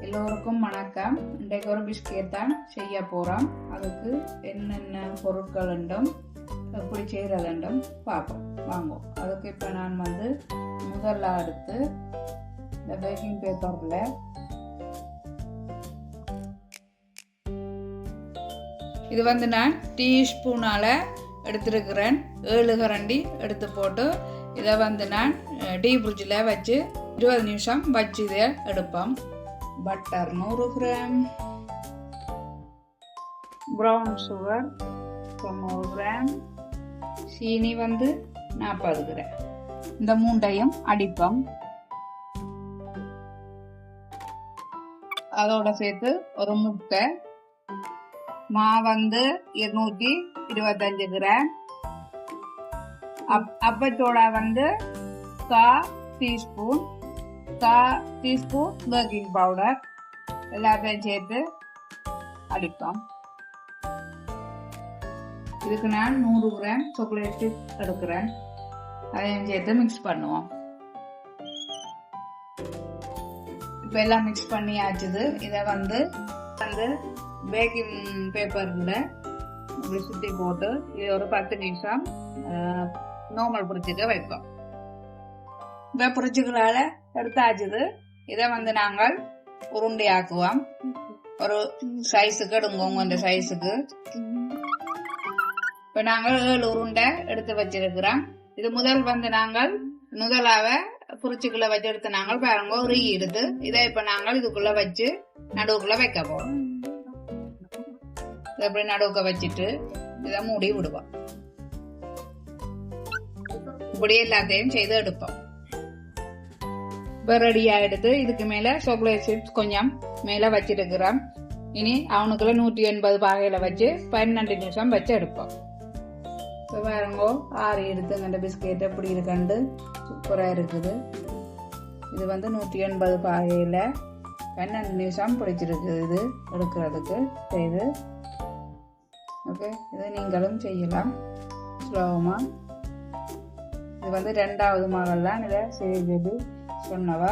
எல்லோருக்கும் வணக்கம். இன்றைக்கு ஒரு பிஸ்கெட் தான் செய்ய போகிறோம். அதுக்கு என்னென்ன பொருட்கள் உண்டும், எப்படி செய்கிறதுண்டும் பார்ப்போம். வாங்குவோம். அதுக்கு இப்போ நான் முதல்ல எடுத்து இந்த பேக்கிங் பேப்பரில் இது நான் டீஸ்பூனால் எடுத்துருக்கிறேன். 7 கரண்டி எடுத்து போட்டு இதை நான் டீ ஃப்ரிட்ஜில் வச்சு 20 நிமிஷம் வச்சு இதை எடுப்போம். Butter 100 gram, brown sugar 90 gram, சீனி 40 கிராம். இந்த மூண்டையும் அடிப்போம். அதோட சேர்த்து ஒரு முட்டை, மா 225 கிராம், அப்பத்தோட 1/4 டீஸ்பூன் பேக்கிங் பவுடர் எல்லாத்தையும் சேர்த்து அடிப்போம். இதுக்கு நான் 100 கிராம் சாக்லேட் எடுக்கிறேன். அதையும் சேர்த்து மிக்ஸ் பண்ணுவோம். இப்போ எல்லாம் மிக்ஸ் பண்ணியாச்சுது. இதை பேக்கிங் பேப்பர்ல இப்படி சுற்றி போட்டு இது ஒரு 10 நிமிஷம் நார்மல் ஃப்ரிட்ஜுக்கு வைப்போம். இப்போ ஃப்ரிட்ஜுகளால எடுத்தாச்சுது. இதை நாங்கள் உருண்டை ஆக்குவோம். ஒரு சைஸுக்கு எடுங்கோங்க. இந்த சைஸுக்கு இப்போ நாங்கள் 7 உருண்டை எடுத்து வச்சிருக்கிறோம். இது நாங்கள் முதலாவ ஃப்ரிட்ஜுக்குள்ள வச்சு எடுத்து நாங்கள் பாருங்க ஒரு எடுத்து இதை இப்போ நாங்கள் இதுக்குள்ள வச்சு நடுவுக்குள்ள வைக்க போறோம். இதை அப்படி நடுவுக்க வச்சுட்டு இதை மூடி விடுவோம். இப்படி எல்லாத்தையும் செய்து எடுப்போம். இப்போ ரெடியா எடுத்து இதுக்கு மேல சாக்லேட் சிப்ஸ் கொஞ்சம் மேல வச்சிருக்கிறோம். இனி அவனுக்குள்ள 180 பாகையில வச்சு 12 நிமிஷம் வச்சு எடுப்போம். இப்போ பாருங்கோ 6 எடுத்து அந்த பிஸ்கெட் எப்படி இருக்குண்டு சூப்பரா இருக்குது. இது 180 பாகையில 12 நிமிஷம் பிடிச்சிருக்குது. இது எடுக்கிறதுக்கு செய்து ஓகே. இதை நீங்களும் செய்யலாம் ஸ்லோவமா. இது 2வது மகள் தான் இதை செய்தது சொன்னவா.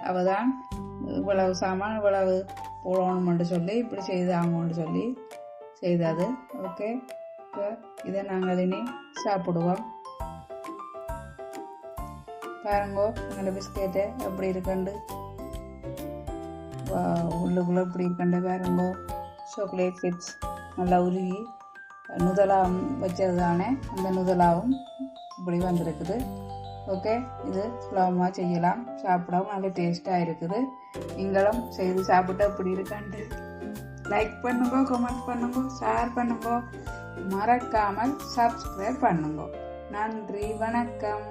அவதான் இவ்வளவு சாமான் இவ்வளவு போடணும்னு சொல்லி இப்படி செய்தாங்கன்னு சொல்லி செய்தது. ஓகே. இப்போ இதை நாங்கள் இனி சாப்பிடுவோம். பாருங்கோ எங்களோட பிஸ்கெட்டு எப்படி இருக்குண்டு. உள்ளுக்குள்ள இப்படி இருக்குண்டு பாருங்கோ. சாக்லேட் சிப்ஸ் நல்லா உருகி நுதலாம் வச்சது தானே, அந்த நுதலாவும் இப்படி வந்திருக்குது. ஓகே. இது சுலபமாக செய்யலாம், சாப்பிடவும் நல்ல டேஸ்டாக இருக்குது. நீங்களும் செய்து சாப்பிட்டு அப்படி இருக்காண்டு லைக் பண்ணுங்க, கமெண்ட் பண்ணுங்க, ஷேர் பண்ணுங்க, மறக்காமல் சப்ஸ்கிரைப் பண்ணுங்க. நன்றி, வணக்கம்.